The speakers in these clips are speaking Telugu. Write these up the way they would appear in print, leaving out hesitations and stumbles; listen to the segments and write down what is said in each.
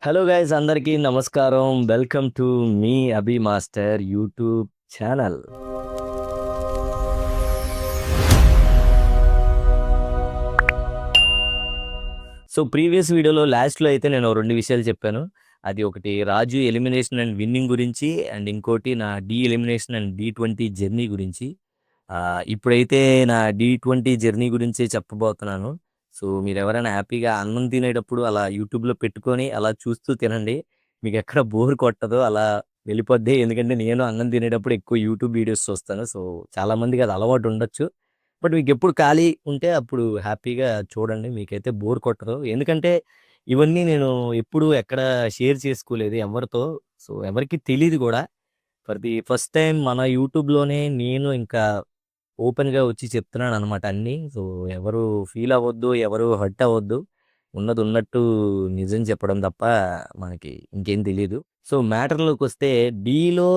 హలో గైస్, అందరికీ నమస్కారం. Welcome to me Abhi master YouTube channel. So previous వీడియోలో లాస్ట్లో అయితే నేను రెండు విషయాలు చెప్పాను. అది ఒకటి రాజు ఎలిమినేషన్ అండ్ విన్నింగ్ గురించి, అండ్ ఇంకోటి నా D elimination and D20 journey గురించి. ఇప్పుడైతే నా D20 జర్నీ గురించి చెప్పబోతున్నాను. సో మీరు ఎవరైనా హ్యాపీగా అన్నం తినేటప్పుడు అలా యూట్యూబ్లో పెట్టుకొని అలా చూస్తూ తినండి. మీకు ఎక్కడ బోర్ కొట్టదో, అలా వెళ్ళిపోద్ది. ఎందుకంటే నేను అన్నం తినేటప్పుడు ఎక్కువ యూట్యూబ్ వీడియోస్ చూస్తాను. సో చాలా మందికి అది అలవాటు ఉండొచ్చు. బట్ మీకు ఎప్పుడు ఖాళీ ఉంటే అప్పుడు హ్యాపీగా చూడండి, మీకైతే బోర్ కొట్టదు. ఎందుకంటే ఇవన్నీ నేను ఎప్పుడు ఎక్కడ షేర్ చేసుకోలేదు ఎవరితో. సో ఎవరికి తెలియదు కూడా. ఫర్ ది ఫస్ట్ టైం మన యూట్యూబ్లోనే నేను ఇంకా ఓపెన్గా వచ్చి చెప్తున్నాను అనమాట అన్నీ. సో ఎవరు ఫీల్ అవ్వద్దు, ఎవరు హర్ట్ అవ్వద్దు. ఉన్నది ఉన్నట్టు నిజం చెప్పడం తప్ప మనకి ఇంకేం తెలియదు. సో మ్యాటర్లోకి వస్తే, డీలో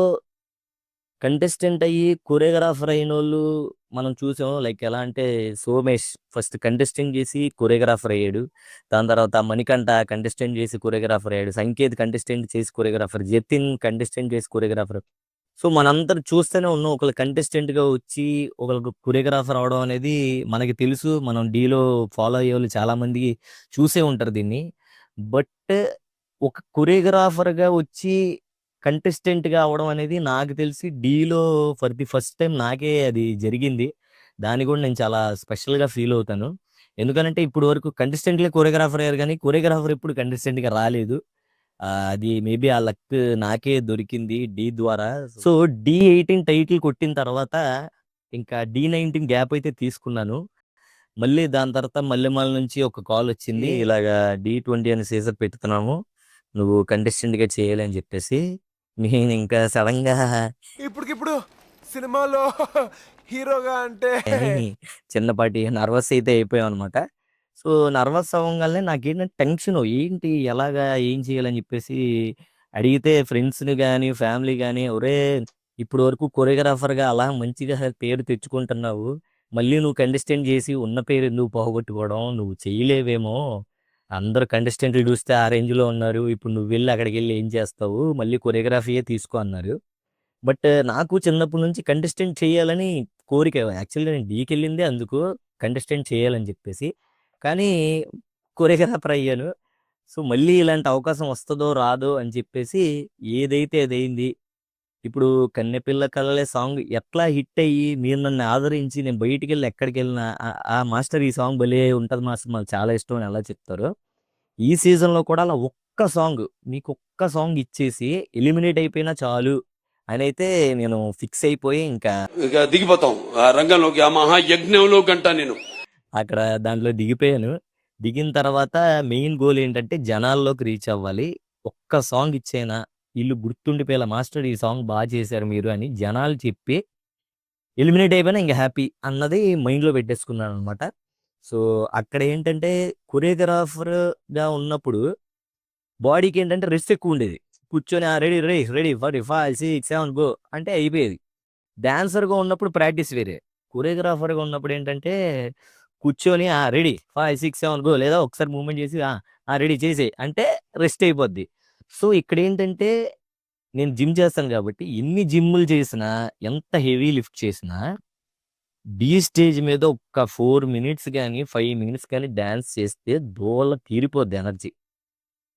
కంటెస్టెంట్ అయ్యి కొరియోగ్రాఫర్ అయినోళ్ళు మనం చూసాం. లైక్ ఎలా అంటే, సోమేష్ ఫస్ట్ కంటెస్టెంట్ చేసి కొరియోగ్రాఫర్ అయ్యాడు. దాని తర్వాత మణికంఠ కంటెస్టెంట్ చేసి కొరియోగ్రాఫర్ అయ్యాడు. సంకేత్ కంటెస్టెంట్ చేసి కొరియోగ్రాఫర్, జతిన్ కంటెస్టెంట్ చేసి కొరియోగ్రాఫర్. సో మనందరం చూస్తూనే ఉన్నాం, ఒకళ్ళు కంటెస్టెంట్గా వచ్చి ఒకళ్ళు కొరియోగ్రాఫర్ అవడం అనేది మనకి తెలుసు. మనం డీలో ఫాలో అయ్యే వాళ్ళు చాలా మంది చూసే ఉంటారు దీన్ని. బట్ ఒక కొరియోగ్రాఫర్గా వచ్చి కంటెస్టెంట్‌గా అవ్వడం అనేది నాకు తెలిసి డీలో ఫర్ ది ఫస్ట్ టైం నాకే అది జరిగింది. దాన్ని కూడా నేను చాలా స్పెషల్‌గా ఫీల్ అవుతాను. ఎందుకనంటే ఇప్పటి వరకు కంటెస్టెంట్‌లే కొరియోగ్రాఫర్ అయ్యారు గానీ, కొరియోగ్రాఫర్ ఎప్పుడు కంటెస్టెంట్‌గా రాలేదు. అది మేబీ ఆ లక్ నాకే దొరికింది డీ ద్వారా. సో, D18 టైటిల్ కొట్టిన తర్వాత ఇంకా D19 గ్యాప్ అయితే తీసుకున్నాను. మళ్ళీ దాని తర్వాత మల్లెమాల నుంచి ఒక కాలొచ్చింది. ఇలాగా D20 అనే సీజర్ పెట్టుతున్నాము, నువ్వు కంటెస్టెంట్‌గా చేయాలి అని చెప్పేసి. నేనింకా సడెన్‌గా ఇప్పటికిప్పుడు సినిమాలో హీరోగా అంటే చిన్నపాటి నర్వస్ అయితే అయిపోయామనమాట. సో, నర్వస్ అవ్వంగాల్నే నాకేంటంటే టెన్షను. ఏంటి, ఎలాగా, ఏం చేయాలని చెప్పేసి అడిగితే ఫ్రెండ్స్‌ని గానీ, ఫ్యామిలీ గానీ, "ఒరేయ్! ఇప్పటి వరకు కొరియోగ్రాఫర్‌గా అలా మంచిగా పేరు తెచ్చుకుంటున్నావు. మళ్ళీ నువ్వు కంటెస్టెంట్ చేసి ఉన్న పేరు ఎందుకు పోగొట్టుకోవడం? నువ్వు చేయలేవేమో. అందరూ కంటెస్టెంట్లు చూస్తే ఆ రేంజ్‌లో ఉన్నారు. ఇప్పుడు నువ్వెళ్లి అక్కడికెళ్లి ఏం చేస్తావు? మళ్ళీ కొరియోగ్రఫీయే తీసుకో" అన్నారు. బట్ నాకు చిన్నప్పటి నుంచి కంటెస్టెంట్ చేయాలని కోరిక. యాక్చువల్‌గా నేను డీకెళ్ళిందే అందుకు, కంటెస్టెంట్ చేయాలని చెప్పేసి. కానీ కొరియోగ్రాఫర్ అయ్యాను. సో, మళ్ళీ ఇలాంటి అవకాశం వస్తదో, రాదో అని చెప్పేసి ఏదైతే అదయింది. ఇప్పుడు 'కన్నెపిల్ల కలలే' సాంగ్ ఎట్లా హిట్ అయ్యి మీరు నన్ను ఆదరించి నేను బయటికెళ్ళి ఎక్కడికెళ్ళినా మాస్టర్ ఈ సాంగ్ భలే ఉంటది మాస్టర్, మాకు చాలా ఇష్టం అని ఎలా చెప్తారో, ఈ సీజన్‌లో కూడా అలా ఒక్క సాంగ్, మీకొక్క సాంగ్ ఇచ్చేసి ఎలిమినేట్ అయిపోయినా చాలు అనైతే నేను ఫిక్స్ అయిపోయి ఇంకా ఇక దిగిపోతాం ఆ రంగంలోకి, ఆ మహాయజ్ఞంలో గంట నేను అక్కడ దాంట్లో దిగిపోయాను. దిగిన తర్వాత మెయిన్ గోల్ ఏంటంటే జనాల్లోకి రీచ్ అవ్వాలి. ఒక్క సాంగ్ ఇచ్చేనా ఈళ్ళు గుర్తుండిపోయేలా, మాస్టర్ ఈ సాంగ్ చేశారు మీరు అని జనాలు చెప్పి ఎలిమినేట్ అయిపోయినా ఇంక హ్యాపీ అన్నది మైండ్‌లో పెట్టేసుకున్నాననమాట. సో, అక్కడ ఏంటంటే కొరియోగ్రాఫర్‌గా ఉన్నప్పుడు బాడీకేంటంటే రెస్ట్ ఎక్కువుండేది. కూర్చొని రెడీ, రెడీ, రెడీ, 45, 6, 7 గో అంటే అయిపోయేది. డాన్సర్‌గా ఉన్నప్పుడు ప్రాక్టీస్ వేరే. కొరియోగ్రాఫర్‌గా ఉన్నప్పుడేంటంటే కూర్చొని రెడీ 5, 6, 7 గో, లేదా ఒకసారి మూవ్‌మెంట్ చేసి రెడీ చేసేయి అంటే రెస్ట్ అయిపోద్ది. సో, ఇక్కడేంటంటే నేను జిమ్ చేస్తాను కాబట్టి ఎన్ని జిమ్ములు చేసినా, ఎంత హెవీ లిఫ్ట్ చేసినా, డీ స్టేజ్ మీద ఒక్క 4 మినిట్స్ గాని, 5 మినిట్స్ గాని డాన్స్ చేస్తే దూల తీరిపోద్ది ఎనర్జీ.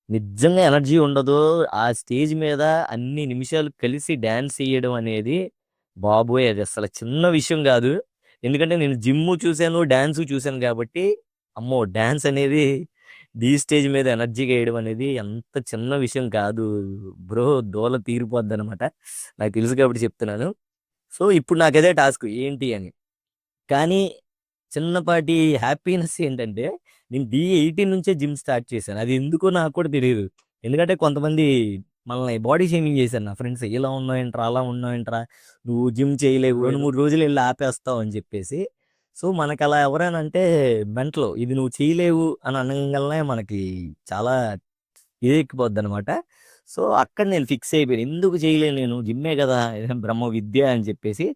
నిజంగా ఎనర్జీ ఉండదు. ఆ స్టేజ్ మీద అన్ని నిమిషాలు కలిసి డాన్స్ ఎయ్యడం అనేది, బాబోయ్! అది అసల చిన్న విషయం గాదు. ఎందుకంటే నేను జిమ్ము చూసాను, డాన్సు చూసాను గాబట్టి, అమ్మో! డాన్స్ అనేది ఢీ స్టేజ్ మీద ఎనర్జీగా ఎయడం అనేది అంత చిన్న విషయం కాదు బ్రో. దూల తీరిపోద్దనమాట. నాకు తెలుసు కాబట్టి చెప్తున్నాను. సో, ఇప్పుడు నాకదే టాస్క్ ఏంటి అని. కానీ చిన్నపాటి హ్యాపీనెస్ ఏంటంటే, నేను D18 నుంచే జిమ్ స్టార్ట్ చేశాను. అది ఎందుకో నాకు కూడా తెలీదు. ఎందుకంటే కొంతమంది మనల్ని బాడీ షేమింగ్ చేశారు నా ఫ్రెండ్స్. "ఇలా ఉన్నావేంట్రా? అలా ఉన్నావేంట్రా? నువ్వు జిమ్ చేయలేవు. 2, 3 రోజులు ఎళ్లి ఆపేస్తావు" అని చెప్పేసి. సో, మనకలా ఎవరైనా అంటే మెంటలు. ఇది నువ్వు చేయలేవు అని అనంగాల్నే మనకి చాలా ఇదెక్కిపోద్దనమాట. సో, అక్కడ నేను ఫిక్స్ అయిపోయాను. ఎందుకు చేయలేను నేను? జిమ్మే గదా! ఇదేం బ్రహ్మ విద్య అని చెప్పేసి.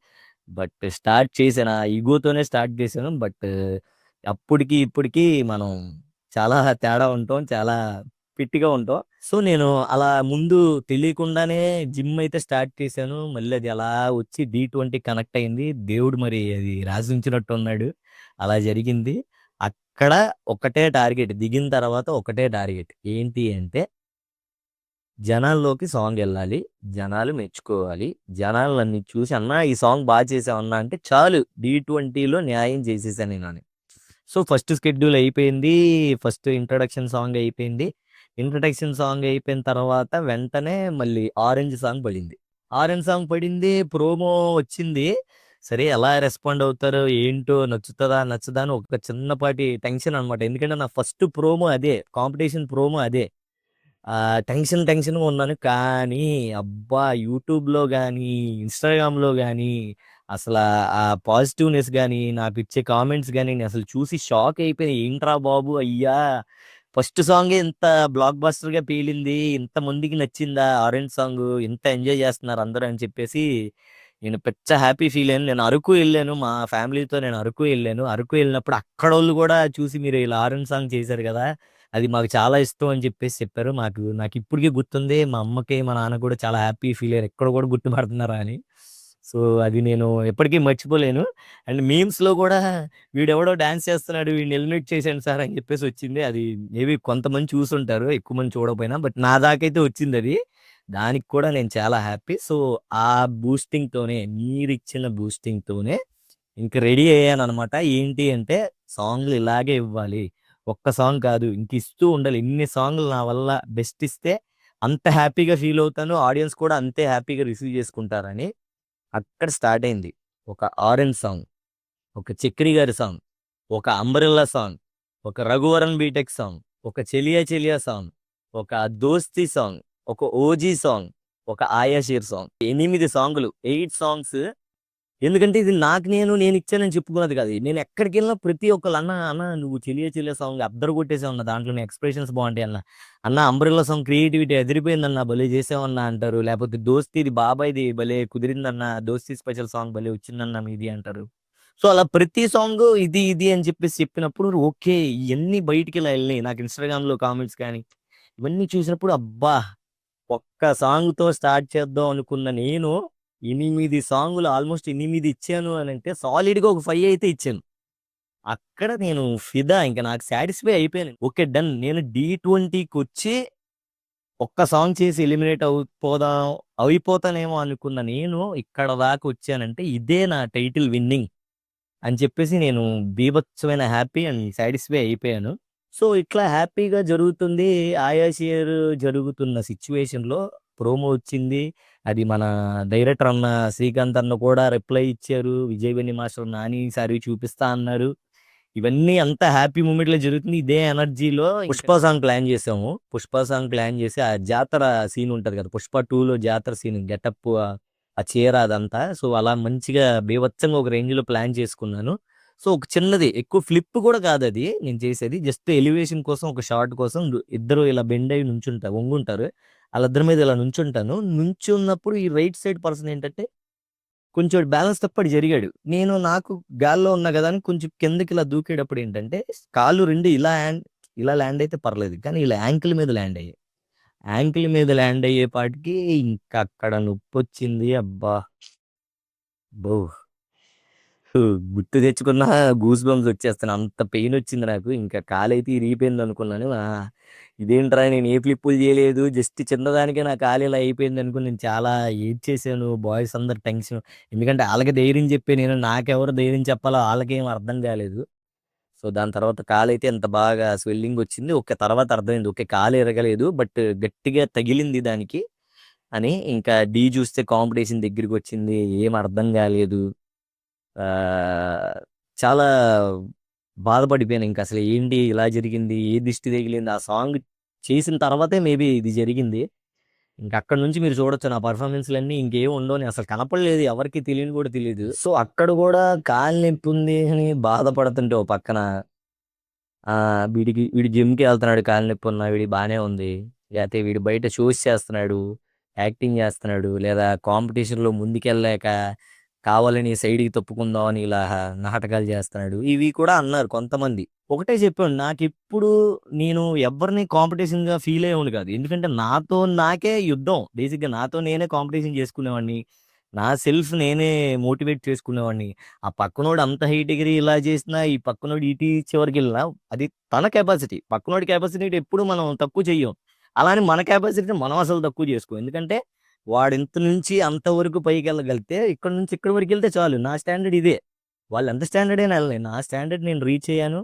బట్ స్టార్ట్ చేశాను. ఆ ఇగోతోనే స్టార్ట్ చేశాను. బట్ అప్పటికి, ఇప్పటికి మనం చాలా తేడా ఉంటాం. చాలా ఫిట్‌గా ఉంటాం. సో, నేను అలా ముందు తెలియకుండానే జిమ్ అయితే స్టార్ట్ చేశాను. మళ్ళీ అది అలా వచ్చి D20 కనెక్ట్ అయింది. దేవుడు మరి అది రాసుంచినట్టున్నాడు. అలా జరిగింది. అక్కడ ఒకటే టార్గెట్. దిగిన తర్వాత ఒకటే టార్గెట్. ఏంటి అంటే జనాల్లోకి సాంగెళ్ళాలి. జనాలు మెచ్చుకోవాలి. జనాలు నన్ను చూసి "అన్నా ఈ సాంగ్ చేశావన్నా" అంటే చాలు D20లో న్యాయం చేసేసాను నేనని. సో, ఫస్ట్ షెడ్యూల్ అయిపోయింది. ఫస్ట్ ఇంట్రడక్షన్ సాంగ్ అయిపోయింది. ఇంట్రడక్షన్ సాంగ్ అయిపోయిన తర్వాత వెంటనే మళ్ళీ 'ఆరెంజ్' సాంగ్ పడింది. 'ఆరెంజ్' సాంగ్ పడింది. ప్రోమో వచ్చింది. సరే ఎలా రెస్పాండ్ అవుతారో ఏంటో నచ్చుతదా? నచ్చదా? అని ఒక చిన్నపాటి టెన్షన్ అనమాట. ఎందుకంటే నా ఫస్ట్ ప్రోమో అదే. కాంపిటీషన్ ప్రోమో అదే. టెన్షన్‌గా ఉన్నాను. కానీ అబ్బా! యూట్యూబ్‌లో గానీ, ఇన్‌స్టాగ్రామ్‌లో గానీ అసలా ఆ పాజిటివ్‌నెస్ గానీ, నాకిచ్చే కామెంట్స్ గానీ నేనసలు చూసి షాక్ అయిపోయాను. ఏంట్రా బాబు! అయ్యా! ఫస్ట్ సాంగే ఇంత బ్లాక్ బస్టర్‌గా పేలింది. ఇంతమందికి నచ్చిందా 'ఆరెంజ్' సాంగు. ఇంత ఎంజాయ్ చేస్తున్నారు అందరూ అని చెప్పేసి నేను పిచ్చ హ్యాపీ ఫీల్ అయ్యాను. నేను అరకు ఎళ్ళాను. మా ఫ్యామిలీతో నేను అరకు ఎళ్ళాను. అరకు ఎళ్ళినప్పుడు అక్కడోళ్ళు గూడా చూసి మీరు ఇలా 'ఆరెంజ్' సాంగ్ చేశారు గదా! అది మాకు చాలా ఇష్టం అని చెప్పేసి చెప్పారు. నాకిప్పటికి గుర్తుంది. మా అమ్మకి, మా నాన్నకి కూడా చాలా హ్యాపీ ఫీల్ అయ్యారు. ఇక్కడ కూడా గుర్తుపడుతున్నారా అని. సో, అది నేను ఎప్పటికీ మర్చిపోలేను. అండ్ మీమ్స్‌లో కూడా వీడెవడో డాన్స్ చేస్తున్నాడు. వీడిని ఎలిమినేట్ చేసేయండి సార్ అని చెప్పేసి వచ్చింది. అది మేబీ కొంతమంది చూసుంటారు. ఎక్కువ మంది చూడకపోయినా. బట్ నా దాకైతే వచ్చిందది. దానికి కూడా నేను చాలా హ్యాపీ. సో, ఆ బూస్టింగ్‌తోనే మీరిచ్చిన బూస్టింగ్‌తోనే ఇంక రెడీ అయ్యాననమాట. ఏంటి అంటే సాంగ్‌లు ఇలాగే ఇవ్వాలి. ఒక్క సాంగ్ కాదు. ఇంక ఇస్తూ ఉండాలి. ఇన్ని సాంగ్‌లు నా వల్ల బెస్ట్ ఇస్తే అంత హ్యాపీగా ఫీల్ అవుతాను. ఆడియన్స్ కూడా అంతే హ్యాపీగా రిసీవ్ చేసుకుంటారని అక్కడ స్టార్ట్ అయింది. ఒక 'ఆరెంజ్' సాంగ్, ఒక 'చక్రి' గారి సాంగ్, ఒక 'అంబ్రెల్లా' సాంగ్, ఒక 'రఘువరన్ బీటెక్' సాంగ్, ఒక 'చెలియా చెలియా' సాంగ్, ఒక 'దోస్తీ' సాంగ్, ఒక 'ఓజీ' సాంగ్, ఒక 'ఆయా షేర్' సాంగ్. 8 సాంగులు. 8 సాంగ్స్. ఎందుకంటే ఇది నేనిచ్చానని చెప్పుకున్నది కాదు. నేను ఎక్కడికెళ్ళినా ప్రతి ఒక్కళ్ళు అన్న నువ్వు 'చెలియా చెలియా' సాంగ్ అద్దర కొట్టేసావన్న. దాంట్లో నీ ఎక్స్‌ప్రెషన్స్ బావుంటాయి అన్న. అన్న 'అంబ్రెల్లా' సాంగ్ క్రియేటివిటీ అదిరిపోయిందన్న భలే చేసావన్న అంటారు. లేపోతే 'దోస్తీది' బాబాయ్‌ది భలే కుదిరిందన్న. 'దోస్తీ స్పెషల్' సాంగ్ భలే వచ్చిందన్న మీది అంటారు. సో, అలా ప్రతి సాంగు ఇది అని చెప్పేసి చెప్పినప్పుడు ఓకే. ఇయన్నీ బయటికిలా ఎళ్ళినాయి. నాకు ఇన్‌స్టాగ్రామ్‌లో కామెంట్స్ కానీ, ఇవన్నీ చూసినప్పుడు అబ్బా! ఒక్క సాంగ్‌తో స్టార్ట్ చేద్దాం అనుకున్న నేను 8 సాంగులు ఆల్‌మోస్ట్ 8 ఇచ్చాను అనంటే సాలిడ్‌గా ఒక 5 అయితే ఇచ్చాను. అక్కడ నేను ఫిదా ఇంక నాకు సాటిస్ఫై అయిపోయాను. ఓకే. డన్. నేను D20కొచ్చి ఒక్క సాంగ్ చేసి ఎలిమినేట్ అయిపోతానేమో అనుకున్న నేను ఇక్కడ దాకా వచ్చానంటే ఇదే నా టైటిల్ విన్నింగ్ అని చెప్పేసి నేను బీభత్సమైన హ్యాపీ అండ్ సాటిస్ఫై అయిపోయాను. సో, ఇట్లా హ్యాపీగా జరుగుతుంది. ఆయా షేర్ జరుగుతున్న సిట్యుయేషన్‌లో ప్రోమో వచ్చింది. అది మన డైరెక్టర్ అన్న శ్రీకాంత్ అన్న కూడా రిప్లై ఇచ్చారు. విజయ్ బెన్ని మాస్టర్ నాని ఈసారి చూపిస్తా అన్నారు. ఇవన్నీ అంతా హ్యాపీ మూమెంట్‌లో జరుగుతుంది. ఇదే ఎనర్జీలో 'పుష్ప' సాంగ్ ప్లాన్ చేసాము. 'పుష్ప' సాంగ్ ప్లాన్ చేసి ఆ జాతర సీన్ ఉంటది కదా! 'పుష్ప 2లో' జాతర సీన్ గెటప్ ఆ చీర అదంతా. సో, అలా మంచిగా బీభత్సంగా ఒక రేంజ్‌లో ప్లాన్ చేసుకున్నాను. సో, ఒక చిన్నది ఎక్కువ ఫ్లిప్ కూడా కాదది నేను చేసేది. జస్ట్ ఎలివేషన్ కోసం ఒక షాట్ కోసం ఇద్దరు ఇలా బెండ్ అయ్యి వంగుంటారు. ఆళ్ళిద్దరి మీద ఇలా నుంచుంటాను. నుంచున్నప్పుడు ఈ రైట్ సైడ్ పర్సన్ ఏంటంటే కొంచెం బ్యాలెన్స్ తప్పి ఆడు జరిగాడు. నాకు గాల్లో ఉన్నా గదా! అని కొంచెం కిందకి ఇలా దూకేటప్పుడు ఏంటంటే, కాళ్ళు 2 ఇలా ల్యాండ్ అయితే పర్లేదు. కానీ ఇలా యాంకిల్ మీద ల్యాండ్ అయ్యాయి. యాంకిల్ మీద ల్యాండ్ అయ్యేపాటికి ఇంకక్కడ నొప్పొచ్చింది. అబ్బా! అబ్బో! గుర్తు తెచ్చుకున్నా గూస్ బంప్స్ వచ్చేస్తున్నాయి. అంత పెయిన్ వచ్చింది నాకు. ఇంకా కాలైతే ఇరిగిపోయిందనుకున్నాను. ఇదేంట్రా నేను ఏ ఫ్లిప్పులు చేయలేదు. జస్ట్ చిన్నదానికే నా కాలు ఇలా అయిపోయిందనుకోని నేను చాలా ఏడ్చేసాను. బాయ్స్ అందరూ టెన్షన్. ఎందుకంటే ఆళ్ళకి ధైర్యం చెప్పా నేను. నాకెవరు ధైర్యం చెప్పాలో ఆళ్ళకేం అర్థం కాలేదు. సో, దాని తర్వాత కాలైతే ఎంత బాగా స్వెల్లింగొచ్చింది. ఓకే. తర్వాత అర్థమైంది. ఓకే. కాలు ఇరగలేదు. బట్ గట్టిగా తగిలింది దానికి అని. ఇంకా 'ఢీ' చూస్తే కాంపిటీషన్ దగ్గరికొచ్చింది. ఏం అర్థం కాలేదు. ఆహ్, చాలా బాధపడిపోయాను. ఇంకసలు ఏంటి ఇలా జరిగింది? ఏ దిష్టి తగిలింది? ఆ సాంగ్ చేసిన తర్వాతే మేబీ ఇది జరిగింది. ఇంకక్కడి నుంచి మీరు చూడొచ్చు నా పెర్ఫార్మన్స్‌లన్నీ ఇంకేం ఉండవు. నేనసలు కనపడలేదు. ఎవరికీ తెలియని కూడా తెలీదు. సో, అక్కడ కూడా కాలు నొప్పుంది అని బాధపడుతుంటే ఓ పక్కన వీడు జిమ్‌కెళ్తున్నాడు కాలు నొప్పున్నా, వీడికి బానే ఉంది. లేతే వీడు బయట షోస్ చేస్తున్నాడు, యాక్టింగ్ చేస్తున్నాడు, లేదా కాంపిటీషన్‌లో ముందుకెళ్ళలేక కావాలని సైడ్‌కి తప్పుకుందాం అని ఇలా నాటకాలు చేస్తున్నాడు. ఇవి కూడా అన్నారు కొంతమంది. ఒకటే చెప్పాను. నాకెప్పుడు నేను ఎవ్వరిని కాంపిటీషన్‌గా ఫీల్ అయ్యేవాడిని కాదు. ఎందుకంటే నాతో నాకే యుద్ధం. బేసిక్‌గా నాతో నేనే కాంపిటీషన్ చేసుకునేవాడిని. నా సెల్ఫ్ నేనే మోటివేట్ చేసుకునేవాడిని. ఆ పక్కనోడు అంత హైట్ ఎగిరి ఇలా చేసినా, ఈ పక్కనోడు ఇటు చివరికెళ్ళినా అది తన కెపాసిటీ. పక్కనోడి కెపాసిటీని ఎప్పుడు మనం తక్కువ చెయ్యం. అలా అని మన కెపాసిటీని మనం అసలు తక్కువ చేసుకోం. ఎందుకంటే వాడు ఇంత నుంచి అంతవరకు పైకెళ్ళగలిగితే ఇక్కడి నుంచి ఇక్కడి వరకెళ్తే చాలు. నా స్టాండర్డ్ ఇదే. వాళ్ళు ఎంత స్టాండర్డ్ అయినా ఎళ్ళని. నా స్టాండర్డ్ నేను రీచ్ అయ్యాను.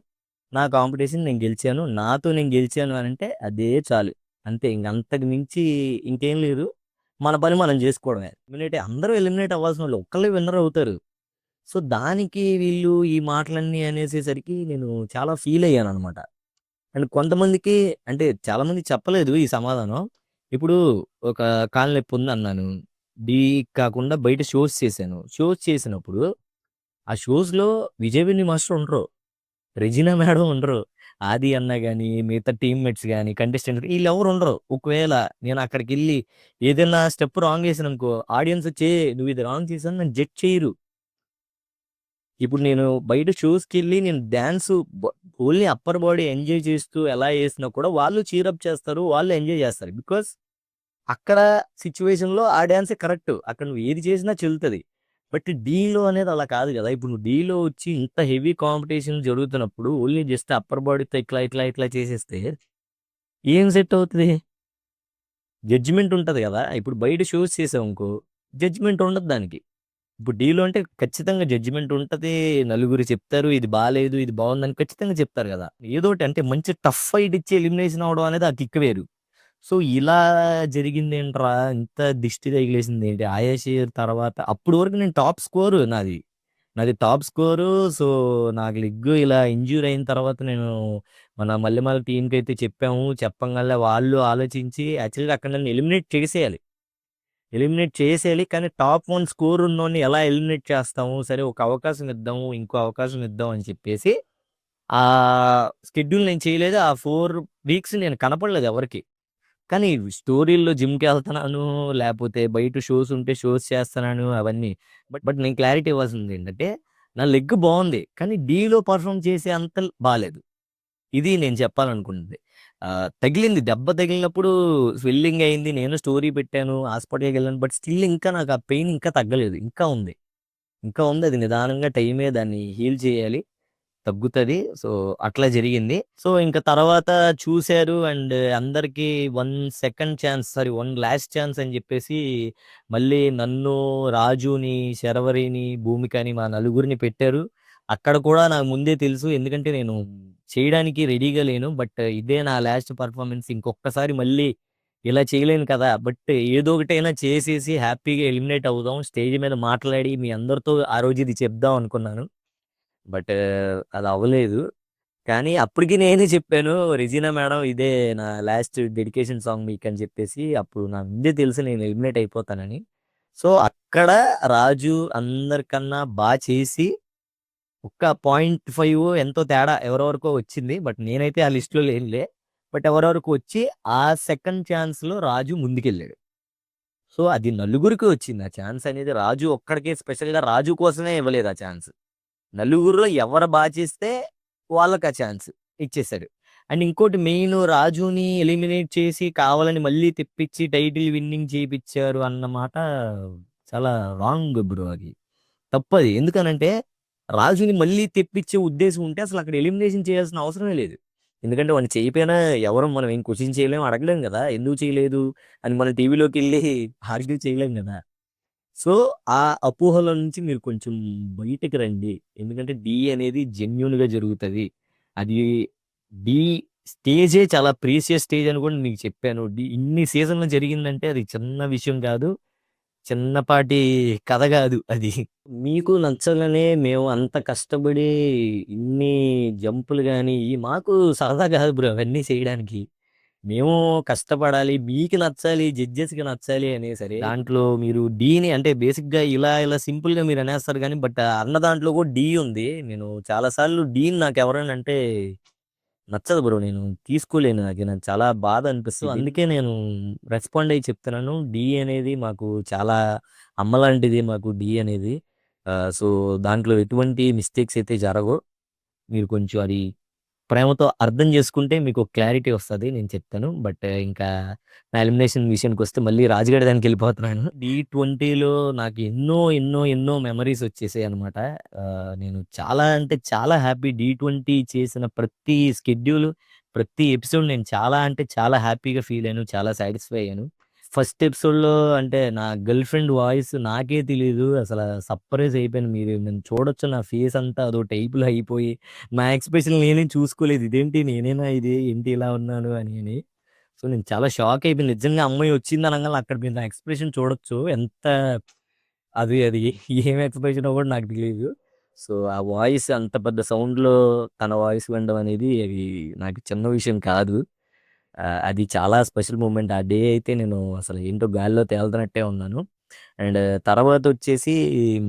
నా కాంపిటీషన్ నేను గెలిచాను. నాతో నేను గెలిచాను అనంటే అదే చాలు. అంతే ఇంక అంతకు మించి ఇంకేం లేదు. మన పని మనం జేసుకోవడమే. అందరూ ఎలిమినేట్ అవ్వాల్సినోళ్ళు ఒక్కళ్ళే విన్నర్ అవుతారు. సో, దానికి వీళ్ళు ఈ మాటలన్నీ అనేసేసరికి నేను చాలా ఫీల్ అయ్యాననమాట. అండ్ కొంతమందికి అంటే చాలామందికి చెప్పలేదు ఈ సమాధానం. ఇప్పుడు ఒక కాలు నొప్పి ఉందన్నాను. ఢీ కాకుండా బయట షోస్ చేశాను. షోస్ చేసినప్పుడు ఆ షోస్‌లో విజయ్ విన్ని మాస్టర్ ఉండరు. రెజినా మేడం ఉండరు. ఆది అన్న గాని, మిగతా టీమ్‌మేట్స్ గాని, కంటెస్టెంట్స్ ఈళ్ళెవరు ఉండరు. ఒకవేళ నేను అక్కడికెళ్ళి ఏదైనా స్టెప్ రాంగ్ చేశాననుకో, ఆడియన్స్ వచ్చి "నువ్వు ఇది రాంగ్ చేశావు" అని నన్ను జడ్జ్ చేయరు. ఇప్పుడు నేను బయట షోస్‌కెళ్ళి నేను dance only upper body enjoy చేస్తూ ఎలా ఏసినా కూడా వాళ్ళు చీరప్ చేస్తారు. వాళ్ళు ఎంజాయ్ చేస్తారు. బికాజ్ అక్కడ సిట్యుయేషన్‌లో ఆ డాన్సే కరెక్ట్. అక్కడ నువ్వు ఏది చేసినా చెల్లుతది. బట్ డీలో అనేది అలా కాదు గదా! ఇప్పుడు నువ్వు డీలో వచ్చి ఇంత హెవీ కాంపిటీషన్ జరుగుతున్నప్పుడు ఓన్లీ జస్ట్ అప్పర్ బాడీతో ఇట్లా చేసేస్తే ఏం సెట్ అవుతది? జడ్జిమెంట్ ఉంటది గదా! ఇప్పుడు బయట షోస్ చేసావనుకో జడ్జిమెంట్ ఉండదు దానికి. ఇప్పుడు డీలో అంటే ఖచ్చితంగా జడ్జిమెంట్ ఉంటది. నలుగురు చెప్తారు. ఇది బాలేదు, ఇది బావుందని ఖచ్చితంగా చెప్తారు గదా! ఏదోటి అంటే మంచి టఫ్ ఫైట్ ఇచ్చి ఎలిమినేషన్ అవ్వడం అనేది ఆ కిక్ వేరు. సో, ఇలా జరిగిందేంట్రా! ఇంత దిష్టి తగిలేసిందేంటి? 'ఆయేషి' తర్వాత అప్పటి వరకు నేను టాప్ స్కోరు నాది. నాది టాప్ స్కోరు. సో, నాకు లెగ్ ఇలా ఇంజ్యూర్ అయిన తర్వాత నేను మన మల్లెమాల టీమ్‌కైతే చెప్పాము. చెప్పంగాల్నే వాళ్ళు ఆలోచించి యాక్చువల్‌గా అక్కడ నన్ను ఎలిమినేట్ చేసేయాలి. ఎలిమినేట్ చేసేయాలి. కానీ టాప్ 1 స్కోర్ ఉన్నోడిని ఎలా ఎలిమినేట్ చేస్తాము? సరే ఒక అవకాశం ఇద్దాము. ఇంకో అవకాశం ఇద్దాం అని చెప్పేసి షెడ్యూల్ నేను చేయలేదు. ఆ 4 వీక్స్ నేను కనపడలేదు ఎవరికీ. కానీ స్టోరీల్లో జిమ్‌కెళ్తన్నాను, లేపోతే బయట షోస్ ఉంటే షోస్ చేస్తన్నాను అవన్నీ. బట్ నేను క్లారిటీ ఇవ్వాల్సిందేంటంటే, నా లెగ్ బావుంది. కానీ డీలో పెర్ఫార్మ్ చేసే అంత బాలేదు. ఇది నేను చెప్పాలనుకున్నది. తగిలింది. దెబ్బ తగిలినప్పుడు స్వెల్లింగ్ అయింది. నేను స్టోరీ పెట్టాను. హాస్పిటల్‌కెళ్ళాను. బట్ స్టిల్ ఇంకా నాకు ఆ పెయిన్ ఇంకా తగ్గలేదు. ఇంకా ఉంది. ఇంకా ఉంది. అది నిదానంగా టైమే దాన్ని హీల్ చేయాలి. తగ్గుతది. సో, అట్లా జరిగింది. సో, ఇంక తర్వాత చూసారు అండ్ అందరికి 1 second chance sorry 1 last chance అని జెప్పేసి మళ్ళీ నన్ను, రాజుని, శర్వరిని, భూమికని మా నలుగురిని పెట్టారు. అక్కడ కూడా నాకు ముందే తెలుసు. ఎందుకంటే నేను చేయడానికి రెడీగా లేను. బట్ ఇదే నా లాస్ట్ పెర్ఫార్మన్స్. ఇంకొక్కసారి మళ్ళీ ఇలా చేయలేను కదా! బట్ ఏదో ఒకటైనా చేసేసి హ్యాపీగా ఎలిమినేట్ అవుదాం. స్టేజ్ మీద మాట్లాడి మీ అందరితో ఆ రోజు ఇది చెప్దాం అనుకున్నాను. బట్ అది అవ్వలేదు. కానీ అప్పటికి నేనే చెప్పాను. రెజీనా మేడం ఇదే నా లాస్ట్ డెడికేషన్ సాంగ్ మీకని చెప్పేసి. అప్పుడు నాకు ముందే తెలుసు నేను ఎలిమినేట్ అయిపోతానని. సో, అక్కడ రాజు అందరికన్నా చేసి ఒక్క 0.5 ఎంతో తేడా ఎవరెవరికో వచ్చింది. బట్ నేనైతే ఆ లిస్ట్‌లో లేనులే. బట్ ఎవరెవరికో వచ్చి ఆ సెకండ్ ఛాన్స్‌లో రాజు ముందుకెళ్ళాడు. సో, అది నలుగురికి వచ్చింది ఆ ఛాన్స్ అనేది. రాజు ఒక్కడికే స్పెషల్‌గా రాజు కోసమే ఇవ్వలేదు ఆ ఛాన్స్. నలుగురిలో ఎవరు చేస్తే వాళ్ళకి ఆ ఛాన్స్ ఇచ్చేసాడు. అండ్ ఇంకోటి మెయిన్ రాజుని ఎలిమినేట్ చేసి కావాలని మళ్ళీ తెప్పించి టైటిల్ విన్నింగ్ చేపిచ్చారు అన్న మాట చాలా రాంగ్ బ్రో అది. తప్పది. ఎందుకనంటే రాజుని మళ్ళీ తెప్పించే ఉద్దేశం ఉంటే అసలు అక్కడ ఎలిమినేషన్ చేయాల్సిన అవసరమే లేదు. ఎందుకంటే వాడిని చేయకపోయినా ఎవరు మనం ఏం క్వెషన్ చేయలేం, అడగలేం గదా! ఎందుకు చేయలేదు అని మనం టీవీలోకెళ్ళి ఆర్గ్యూ చేయలేం గదా! సో, ఆ అపోహల నుంచి మీరు కొంచెం బయటకి రండి. ఎందుకంటే 'ఢీ' అనేది జెన్యూన్‌గా జరుగుతది. అది 'ఢీ' స్టేజే చాలా ప్రీషియస్ స్టేజ్ అని కూడా మీకు చెప్పాను. ఇన్ని సీజన్‌లు జరిగిందంటే అది చిన్న విషయం కాదు. చిన్నపాటి కథ గాదు అది. మీకు నచ్చాలనే మేము అంత కష్టపడి ఇన్ని జంపులు గాని, మాకు సరదా కాదు బ్రో అవన్నీ చేయడానికి. మేము కష్టపడాలి. మీకు నచ్చాలి, జడ్జెస్‌కి నచ్చాలి అయినా సరే, దాంట్లో మీరు డీని అంటే బేసిక్‌గా ఇలా సింపుల్‌గా మీరు అనేస్తారు గానీ, బట్ అన్న దాంట్లో కూడా డీ ఉంది. నేను చాలా సార్లు డీని నాకెవరైనా అంటే నచ్చదు బ్రో. నేను తీసుకోలేను. నాకు చాలా బాధ అనిపిస్తది. అందుకే నేను రెస్పాండ్ అయ్యి చెప్తున్నాను. డీ అనేది మాకు చాలా అమ్మ లాంటిది మాకు డీ అనేది. సో, దాంట్లో ఎటువంటి మిస్టేక్స్ అయితే జరగవు. మీరు కొంచెం అది ప్రేమతో అర్థం చేసుకుంటే మీకు క్లారిటీ వస్తది. నేను చెప్తాను. బట్ ఇంకా నా ఎలిమినేషన్ విషయానికొస్తే మళ్ళీ రాజుగాడి దానికెళ్ళిపోతున్నాను. టీ20లో నాకు ఎన్నో మెమోరీస్ వచ్చేసాయన్నమాట. నేను చాలా అంటే చాలా హ్యాపీ. టీ20 చేసిన ప్రతి షెడ్యూల్, ప్రతి ఎపిసోడ్ నేను చాలా అంటే చాలా హ్యాపీగా ఫీల్ అయ్యాను. చాలా సాటిస్ఫై అయ్యాను. ఫస్ట్ ఎపిసోడ్‌లో అంటే నా గర్ల్ ఫ్రెండ్ వాయిస్ నాకే తెలీదు. అసల సర్ప్రైజ్ అయిపోయాను. మీరు నన్ను చూడొచ్చు. నా ఫేస్ అంతా అదో టైప్‌లో అయిపోయి, నా ఎక్స్‌ప్రెషన్ నేనే చూసుకోలేదు. ఇదేంటి నేనేనా ఇది? ఏంటి ఇలా ఉన్నాను అని. సో, నేను చాలా షాక్ అయిపోయాను. నిజంగా అమ్మాయి వచ్చింది అనంగానే అక్కడ మీరు నా ఎక్స్‌ప్రెషన్ చూడొచ్చు. ఎంత అది ఏం ఎక్స్‌ప్రెషనో కూడా నాకు తెలీదు. సో, ఆ వాయిస్ అంత పెద్ద సౌండ్‌లో తన వాయిస్ వినడం అనేది అది నాకు చిన్న విషయం కాదు. అది చాలా స్పెషల్ మూమెంట్. ఆ డే అయితే నేను అసలు ఏంటో గాలిలో తేలుతున్నట్టే ఉన్నాను. అండ్ తర్వాతొచ్చేసి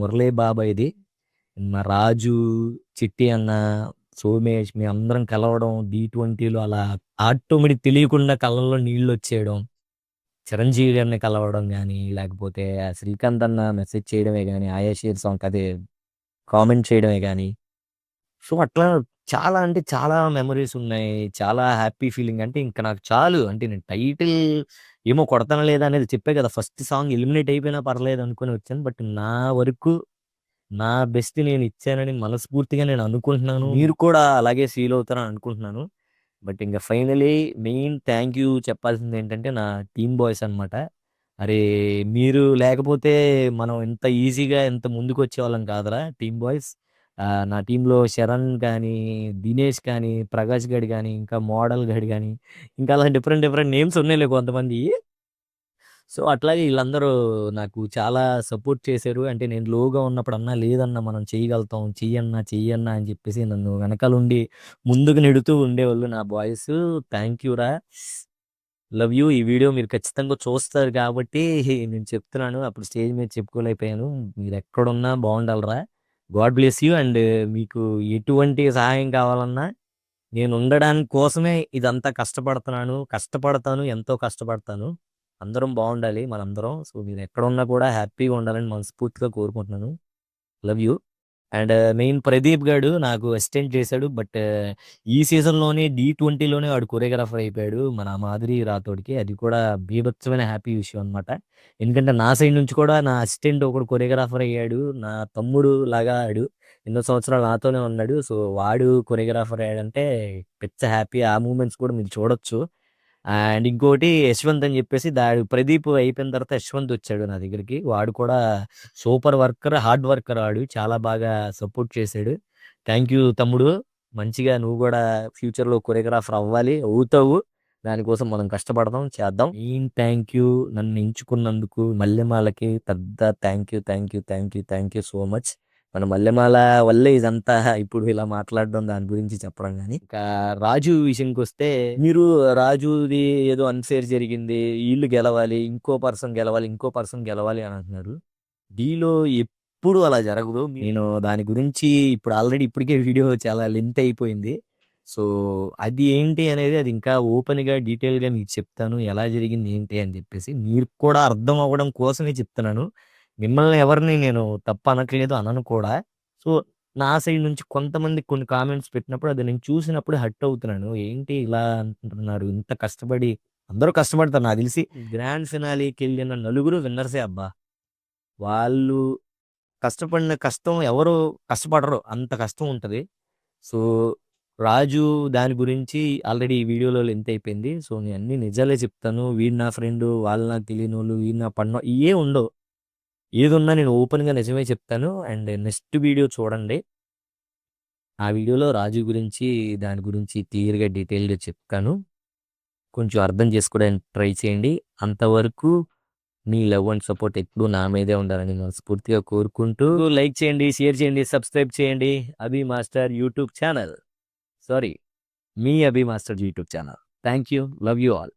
మురళీ బాబాయ్‌ది. మా రాజు, చిట్టి అన్న, సోమేష్ మేమందరం కలవడం డి20లో అలా ఆటోమేటిక్ తెలియకుండా కళ్ళల్లో నీళ్లొచ్చేయడం. చిరంజీవి గారిని కలవడం గాని, లేకపోతే శ్రీకాంత్ అన్న మెసేజ్ చేయడమే గాని, 'ఆయా షేర్' సాంగ్‌కి అదే కామెంట్ చేయడమే గాని, సో, అట్లా చాలా అంటే చాలా మెమోరీస్ ఉన్నాయి. చాలా హ్యాపీ ఫీలింగ్. అంటే ఇంక నాకు చాలు. అంటే నేను టైటిల్ ఏమో కొడతానా లేదా అనేది చెప్పా కదా! ఫస్ట్ సాంగ్ ఎలిమినేట్ అయిపోయినా పర్లేదు అనుకోని వచ్చాను. బట్ నా వరకు నా బెస్ట్ నేను ఇచ్చానని మనస్ఫూర్తిగా నేను అనుకుంటున్నాను. మీరు కూడా అలాగే ఫీల్ అవుతారని అనుకుంటున్నాను. బట్ ఇంక ఫైనలీ మెయిన్ థాంక్ యూ చెప్పాల్సిందేంటంటే నా టీమ్ బాయ్స్ అనమాట. అరే! మీరు లేకపోతే మనం ఇంత ఈజీగా ఇంత ముందుకొచ్చేవాళ్ళం కాదురా టీమ్ బాయ్స్. నా టీమ్‌లో శరణ్ గానీ, దినేష్ కానీ, ప్రకాష్ గాడు గానీ, ఇంకా మోడల్ గాడు గానీ, ఇంకా అలా డిఫరెంట్ నేమ్స్ ఉన్నాయిలే కొంతమందియి. సో, అట్లాగే ఈళ్ళందరూ నాకు చాలా సపోర్ట్ చేశారు. అంటే నేను లోగా ఉన్నప్పుడు, "అన్నా లేదన్నా మనం చేయగలుగుతాం. చెయ్యన్నా" అని చెప్పేసి నన్ను వెనకాలుండి ముందుకు నెడుతూ ఉండేవాళ్ళు నా బాయ్స్. థాంక్ యూ రా! Love you. ఈ వీడియో మీరు ఖచ్చితంగా చూస్తారు కాబట్టి నేను చెప్తున్నాను. అప్పుడు స్టేజ్ మీద చెప్పుకోలేకపోయాను. మీరెక్కడున్నా బావుండాలిరా! God bless you. అండ్ మీకు ఎటువంటి సహాయం కావాలన్నా నేను ఉండడానికి కోసమే ఇదంతా కష్టపడుతున్నాను. కష్టపడతాను. ఎంతో కష్టపడతాను. అందరం బావుండాలి మనందరం. సో, మీరెక్కడున్నా కూడా హ్యాపీగా ఉండాలని మనస్ఫూర్తిగా కోరుకుంటున్నాను. Love you. And main Pradeep గాడు నాకు అసిస్టెంట్ చేశాడు. బట్ ఈ సీజన్‌లోనే డి20లోనే వాడు కొరియోగ్రాఫర్ అయిపోయాడు. మన మాధురి రాథోడ్‌కి. అది కూడా బీభత్సమైన హ్యాపీ విషయం అనమాట. ఎందుకంటే నా సైడ్ నుంచి కూడా నా అసిస్టెంట్ ఒకడు కొరియోగ్రాఫర్ అయ్యాడు. నా తమ్ముడు లాగా ఆడు. ఎన్నో సంవత్సరాలు నాతోనే ఉన్నాడు. సో, వాడు కొరియోగ్రాఫర్ అయ్యాడంటే పిచ్చ హ్యాపీ. ఆ మూమెంట్స్ కూడా మీరు చూడొచ్చు. అండ్ ఇంకోటి యశ్వంత్ అని చెప్పేసి ప్రదీప్ అయిపోయిన తర్వాత యశ్వంత్ వచ్చాడు నా దగ్గరికి. వాడు కూడా సూపర్ వర్కర్, హార్డ్ వర్కర్ ఆడు. చాలా బాగా సపోర్ట్ చేశాడు. థాంక్ యూ తమ్ముడు. మంచిగా నువ్వు గూడా ఫ్యూచర్‌లో కొరియోగ్రాఫర్ అవ్వాలి. అవుతావు. దానికోసం మనం కష్టపడదాం. చేద్దాం. మెయిన్ థాంక్ యూ నన్ను ఎంచుకున్నందుకు మల్లెమాలకి పెద్ద థాంక్ యూ సో మచ్. మన మల్లెమాల వల్లే ఇదంతా ఇప్పుడు ఇలా మాట్లాడడం దాని గురించి చెప్పడం గాని. ఇంకా రాజు విషయంకొస్తే మీరు రాజుది ఏదో అన్‌ఫెయిర్ జరిగింది. ఈళ్ళు గెలవాలి. ఇంకో పర్సన్ గెలవాలి అని అంటున్నారు. డీలో ఎప్పుడు అలా జరగదు. నేను దాని గురించి ఇప్పుడు ఆల్రెడీ ఇప్పటికే వీడియో చాలా లెంత్ అయిపోయింది. సో, అది ఏంటి అనేది అది ఇంకా ఓపెన్‌గా, డీటెయిల్‌గా మీకు చెప్తాను. ఎలా జరిగింది ఏంటి అని చెప్పేసి. మీకు కూడా అర్థం అవ్వడం కోసమే చెప్తున్నాను. మిమ్మల్ని ఎవరిని నేను తప్పు అనట్లేదు, అనను కూడా. సో, నా సైడ్ నుంచి కొంతమంది కొన్ని కామెంట్స్ పెట్టినప్పుడు అది నేను చూసినప్పుడు హర్ట్ అవుతున్నాను. ఏంటి ఇలా అంటున్నారు? ఇంత కష్టపడి అందరూ కష్టపడతారు నాకు తెలిసి గ్రాండ్ ఫినాలేకెళ్ళిన నలుగురు విన్నర్సే అబ్బా! వాళ్ళు కష్టపడిన కష్టం ఎవరు కష్టపడరు. అంత కష్టం ఉంటది. సో, రాజు దాని గురించి ఆల్రెడీ ఈ వీడియోలో లెంత్ అయిపోయింది. సో, నేను అన్నీ నిజాలే చెప్తాను. వీడు నా ఫ్రెండు, వాళ్ళు నాకు తెలియనోళ్ళు, వీడు నా ఇయ్యేం ఉండవు. ఏదున్నా నేను ఓపెన్‌గా నిజమే చెప్తాను. అండ్ నెక్స్ట్ వీడియో చూడండి. ఆ వీడియోలో రాజు గురించి, దాని గురించి క్లియర్‌గా, డీటెయిల్‌గా చెప్తాను. కొంచెం అర్థం చేసుకోవడానికి ట్రై చేయండి. అంతవరకు మీ లవ్ అండ్ సపోర్ట్ ఎప్పుడూ నా మీదే ఉండాలని మనస్ఫూర్తిగా కోరుకుంటూ లైక్ చేయండి, షేర్ చేయండి, సబ్స్క్రైబ్ చేయండి. Abhi master YouTube channel. Sorry మీ Abhi master YouTube channel. Thank you. Love you all.